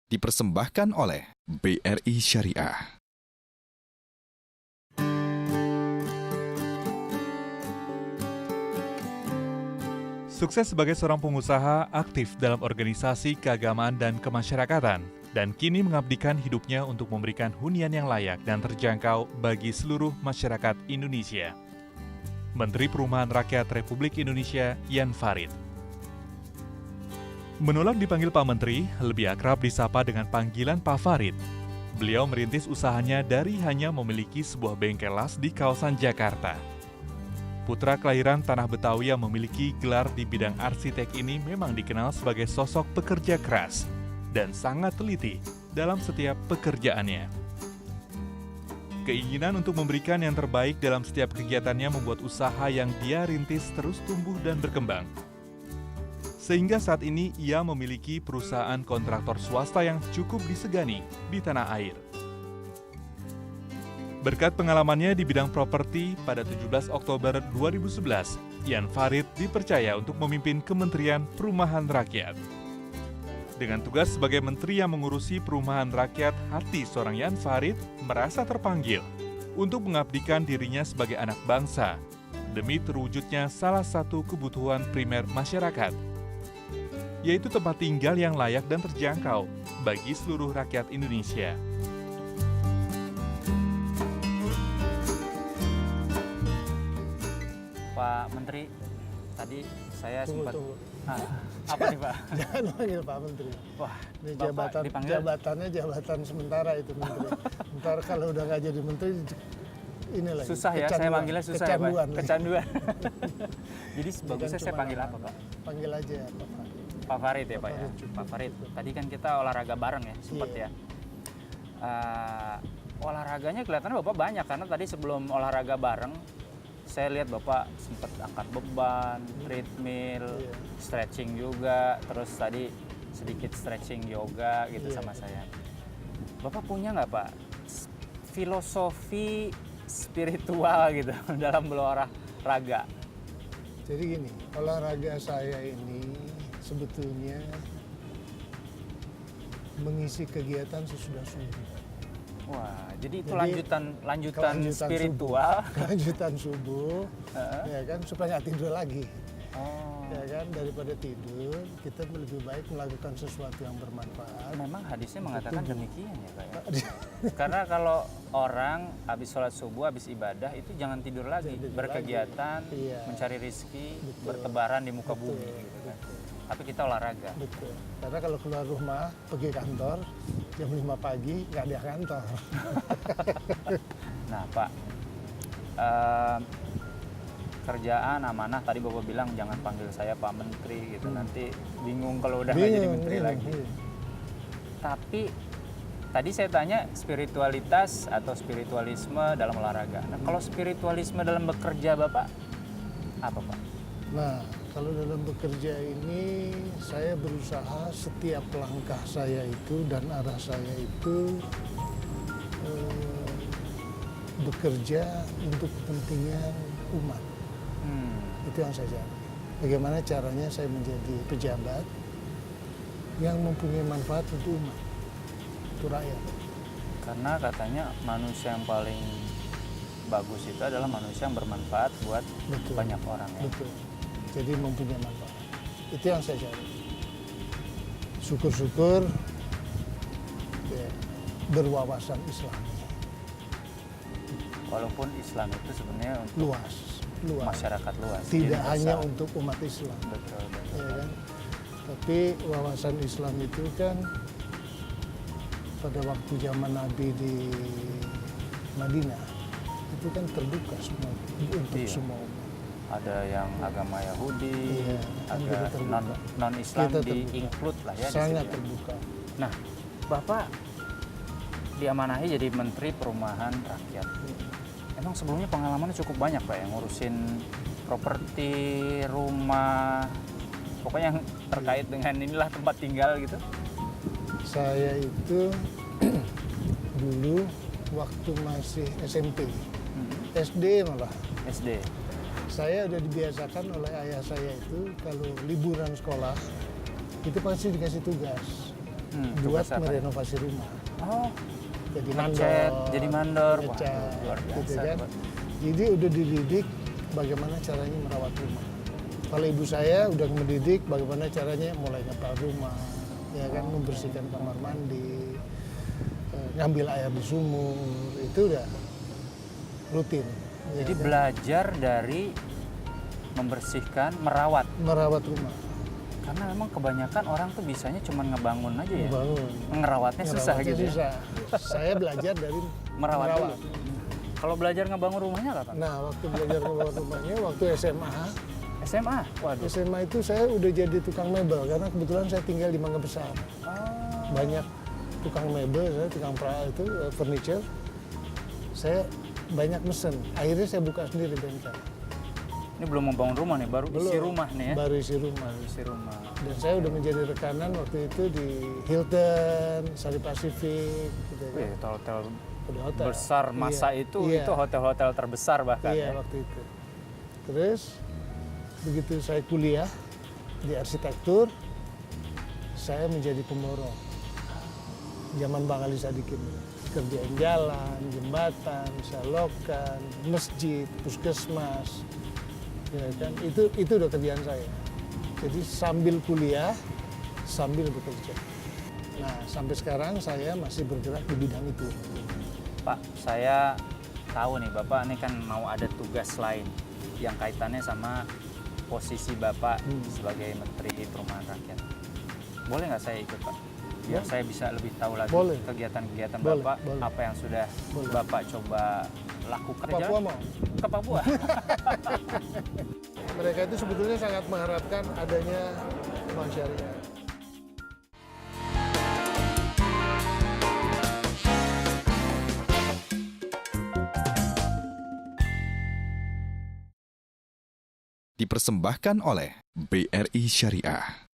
dipersembahkan oleh BRI Syariah. Sukses sebagai seorang pengusaha, aktif dalam organisasi keagamaan dan kemasyarakatan, dan kini mengabdikan hidupnya untuk memberikan hunian yang layak dan terjangkau bagi seluruh masyarakat Indonesia. Menteri Perumahan Rakyat Republik Indonesia, Jan Farid. Menolak dipanggil Pak Menteri, lebih akrab disapa dengan panggilan Pak Farid. Beliau merintis usahanya dari hanya memiliki sebuah bengkel las di kawasan Jakarta. Putra kelahiran Tanah Betawi yang memiliki gelar di bidang arsitek ini memang dikenal sebagai sosok pekerja keras dan sangat teliti dalam setiap pekerjaannya. Keinginan untuk memberikan yang terbaik dalam setiap kegiatannya membuat usaha yang dia rintis terus tumbuh dan berkembang. Sehingga saat ini ia memiliki perusahaan kontraktor swasta yang cukup disegani di tanah air. Berkat pengalamannya di bidang properti, pada 17 Oktober 2011, Jan Farid dipercaya untuk memimpin Kementerian Perumahan Rakyat. Dengan tugas sebagai menteri yang mengurusi perumahan rakyat, hati seorang Jan Farid merasa terpanggil untuk mengabdikan dirinya sebagai anak bangsa demi terwujudnya salah satu kebutuhan primer masyarakat, yaitu tempat tinggal yang layak dan terjangkau bagi seluruh rakyat Indonesia. Pak Menteri, tadi saya sempat... Tunggu. Apa nih Pak? Jangan panggil Pak Menteri. Wah, Ini Bapak dipanggil? jabatannya jabatan sementara itu Menteri. Ntar kalau udah nggak jadi Menteri, ini lagi. Susah ya, saya manggilnya susah ya Pak? Kecanduan. Kecanduan. Jadi Ini bagusnya kan saya cuma panggil apa Pak? Panggil aja Pak Farid. Pak Farid ya Pak ya? Farid cukup. Pak Farid, tadi kan kita olahraga bareng ya, sempat Iya. ya. Olahraganya kelihatannya Bapak banyak, karena tadi sebelum olahraga bareng, saya lihat Bapak sempat angkat beban, treadmill, Iya. stretching juga, terus tadi sedikit stretching yoga gitu Iya. sama saya. Bapak punya nggak Pak filosofi spiritual gitu dalam berolahraga? Jadi gini, olahraga saya ini sebetulnya mengisi kegiatan sesudah subuh. Wah, jadi itu Jadi, lanjutan kelanjutan spiritual. Kelanjutan subuh, Heeh. ya kan supaya nggak tidur lagi. Oh, Ya kan, daripada tidur kita lebih baik melakukan sesuatu yang bermanfaat. memang hadisnya mengatakan tubuh. demikian ya Pak ya? Karena kalau orang habis sholat subuh, habis ibadah itu jangan tidur lagi, Jangan tidur berkegiatan, lagi. Iya. mencari rizki, Betul. bertebaran di muka Betul, bumi gitu kan. betul. Tapi kita olahraga. Betul. Karena kalau keluar rumah, pergi kantor, jam 5 pagi nggak ada kantor. Nah Pak, kerjaan amanah tadi Bapak bilang jangan panggil saya Pak Menteri gitu, nanti bingung kalau udah nggak jadi menteri lagi. Tapi tadi saya tanya spiritualitas atau spiritualisme dalam olahraga. Nah kalau spiritualisme dalam bekerja Bapak apa Pak? Nah, kalau dalam bekerja ini saya berusaha setiap langkah saya itu dan arah saya itu bekerja untuk kepentingan umat. Itu yang saya cari. Bagaimana caranya saya menjadi pejabat yang mempunyai manfaat untuk umat, untuk rakyat. Karena katanya manusia yang paling bagus itu adalah manusia yang bermanfaat buat Betul. banyak orang ya. Betul. Jadi mempunyai manfaat. Itu yang saya cari. Syukur-syukur ya, berwawasan Islam. Walaupun Islam itu sebenarnya untuk Luas. masyarakat luas. Tidak universal. hanya untuk umat Islam. Betul, betul. Ya kan? Tapi wawasan Islam itu kan pada waktu zaman Nabi di Madinah itu kan terbuka semua untuk Iya. semua umat. Ada yang agama Yahudi, Iya, kan kita agak terbuka. non Islam Kita di terbuka. include lah ya. di Sangat situ ya. terbuka. Nah, Bapak diamanahi jadi Menteri Perumahan Rakyat. Emang sebelumnya pengalamannya cukup banyak Pak yang ngurusin properti, rumah, pokoknya yang terkait dengan inilah tempat tinggal gitu. Saya itu dulu waktu masih SMP, SD malah, SD. saya udah dibiasakan oleh ayah saya itu kalau liburan sekolah itu pasti dikasih tugas buat tugas apa? merenovasi rumah. Oh, Jadi ngecat, mandor, jadi mandor. Wah, ngecat, luar biasa. gitu kan. Pak. Jadi udah dididik bagaimana caranya merawat rumah. Kalau ibu saya udah mendidik bagaimana caranya mulai ngepel rumah, ya kan, membersihkan kamar mandi, ngambil air di sumur, itu udah rutin. Ya Jadi kan? belajar dari membersihkan, merawat. Merawat rumah, Karena memang kebanyakan orang tuh bisanya cuma ngebangun aja ya. bangun. Ngerawatnya susah Merawatnya gitu ya. susah. Saya belajar dari Merawat dulu. Kalau belajar ngebangun rumahnya kapan? Nah, waktu belajar merawat rumahnya, waktu SMA, SMA? Waduh. SMA itu saya udah jadi tukang mebel karena kebetulan saya tinggal di Mangga Besar. Banyak tukang mebel, saya tukang itu furniture. Saya banyak mesen. Akhirnya saya buka sendiri bengkel. Ini belum membangun rumah nih, baru isi Belum. rumah nih ya. Baru isi rumah. Isi rumah. Dan saya udah menjadi rekanan waktu itu di Hilton, Sari Pacific, gitu kan. Wih, hotel Udah hotel. besar masa Iya, itu iya. hotel-hotel terbesar bahkan Iya, ya. waktu itu. Terus begitu saya kuliah di arsitektur, saya menjadi pemborong. Zaman Bang Ali Sadikin, kerjain jalan, jembatan, selokan, masjid, puskesmas, ya kan? Itu udah kerjaan saya. Jadi sambil kuliah, sambil bekerja. Nah, sampai sekarang saya masih bergerak di bidang itu. Pak, saya tahu nih Bapak ini kan mau ada tugas lain yang kaitannya sama posisi Bapak sebagai Menteri Perumahan Rakyat. Boleh nggak saya ikut Pak? Biar saya bisa lebih tahu lagi Boleh. kegiatan-kegiatan Boleh, Bapak, boleh. apa yang sudah Boleh. Bapak coba lakukan. Papua mau? Ke Papua? Mereka itu sebetulnya sangat mengharapkan adanya bank syariah. Dipersembahkan oleh BRI Syariah.